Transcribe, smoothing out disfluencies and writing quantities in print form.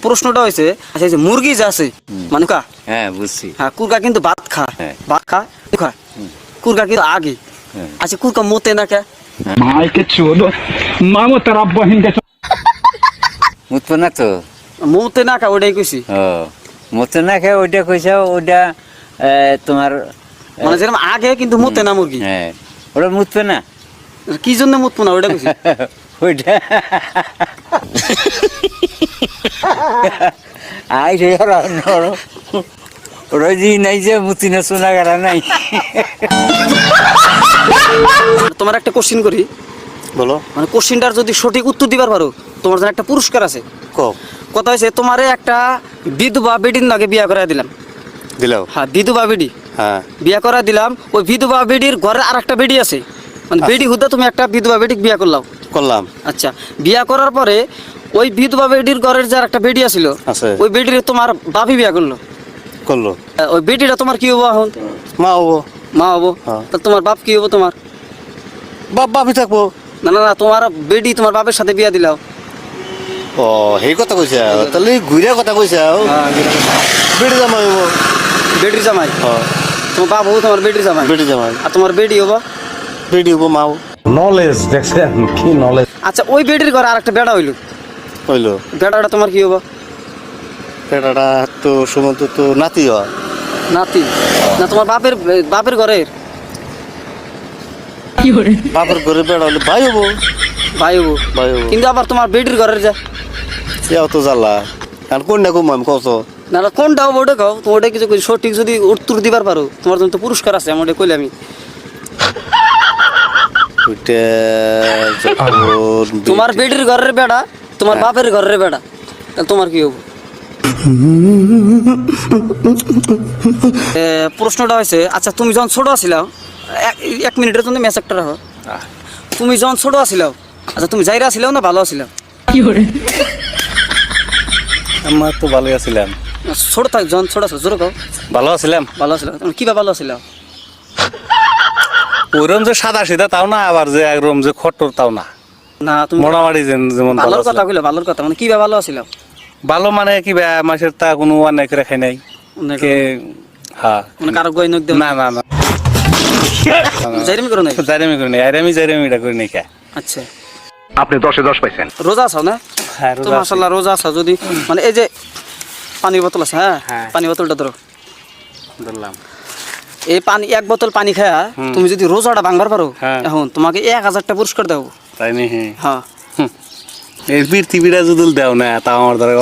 প্রশ্নটা হয়েছে আচ্ছা এই যে মুরগি যে আছে মানে কা হ্যাঁ বুঝছি। হ্যাঁ কুরকা কিন্তু ভাত খা হ্যাঁ। ভাত খা খা কুরকা কিন্তু আগে হ্যাঁ। আচ্ছা কুরকা মতে না কে माय के चोदो मामो तेरा बहन के মুতবে না তো। মতে না কা ওটাই কইছি ও মুতে না খেয়ে ওইটা কইছা ওইটা তোমার মানে যেরকম আগে কিন্তু মতে না মুরগি হ্যাঁ ওটা মুতবে না কি জন্য মতবো না ওটা কইছি ওইটা আই রে রোজি নাই যে মুতি না শোনা গেল নাই। তোমার একটা কোশ্চিন করি বলো মানে কোশ্চিনটার যদি সঠিক উত্তর দিবার পারো তোমার জন্য একটা পুরস্কার আছে কও কথা হয়েছে তোমারে একটা বিধবা বেডির নাকি বিয়া করাই দিলাম দিলাও হ্যাঁ বিধবা বেডি হ্যাঁ বিয়া করা দিলাম ওই বিধবা বেডির ঘরে আর একটা বেডি আছে মানে বেডি হুদা তুমি একটা বিধবা বেডিক বিয়া করলাম করলাম আচ্ছা বিয়া করার পরে ওই বিধবা বেডির ঘরের যার একটা বেডি আছিল আছে। ওই বেডির তোমার বাপি বিয়া করলো করলো ওই বেডিটা তোমার কি হবো এখন মা হবো মা হবো হ্যাঁ। তা তোমার বাপ কি হবো তোমার বাপ বাপি থাকবো না না না তোমার বেডি তোমার বাপের সাথে বিয়া দিলাও ও সেই কথা কইছা তাহলে ঘুরে কথা কইছা বেড়ে জামাই হবো বেডির জামাই হ্যাঁ তোমার বাপ হবো তোমার বেডির জামাই বেড়ে জামাই আর তোমার বেডি হবো বেড়ি হবো মা হবো नॉलेज দেখছেন কি নলেজ আচ্ছা ওই বেডির ঘরে আর একটা বেড়া হইলো হইলো বেড়াটা তোমার কি হবো পেটাটা তো সমুদ্র তো নাতি হয় নাতি না তোমার বাপের বাপের ঘরের বাপের ঘরে বেড়া হলে ভাই হবো ভাই হবো ভাই হবো কিন্তু আবার তোমার বেডির ঘরের যা সেও তো জ্বালা আর কোনটা কম আমি কত না না কোনটা হবো ওটা কও তোমার ওটা কিছু কই সঠিক যদি উত্তর দিবার পারো তোমার জন্য তো পুরস্কার আছে আমার ওটা কইলে আমি ওইটা যখন তোমার বেডির ঘরের বেড়া তোমার বাপের ঘরের বেড়া তাহলে তোমার কি হবো প্রশ্নটা হয়েছে আচ্ছা তুমি যখন ছোট আছিলাও এক মিনিটের জন্য ম্যাচ একটা রাখো তুমি যখন ছোট আছিলাও আচ্ছা তুমি যাইরা আছিলাও না ভালো আছিলাও আমার তো ভালোই আছিলাম ছোট থাক যখন ছোট আছো জোর কও ভালো আছিলাম ভালো আছিলাম কিবা ভালো আছিলাও ওইরকম যে সাদা সিধা তাও না আবার যে একরকম যে খট্টর তাও না না তুমি মোটামুটি যেমন ভালো ভালোর কথা আছিলাম। কইলে ভালোর কথা মানে কিবা ভালো আছিলাও ভালো মানে কি মাসের তা কোনো অনেক রেখাই নাই কে হ্যাঁ মানে কারো গই নক দেও না না না যাইরামি করো নাই জাইরামি করি নাই জাইরামিটা করি নাই কে আচ্ছা আপনি 10 এ 10 পাইছেন রোজা আছো না হ্যাঁ তো মাশাআল্লাহ রোজা আছো যদি মানে এই যে পানির বোতল আছে হ্যাঁ হ্যাঁ। পানি বোতলটা ধরো ধরলাম এই পানি এক বোতল পানি খায়া তুমি যদি রোজাটা ভাঙবার পারো হ্যাঁ। এখন তোমাকে 1000 টাকা পুরস্কার দেবো তাই নি হ্যাঁ এই পৃথিবীটা যদি দেও না তা আমার দ্বারা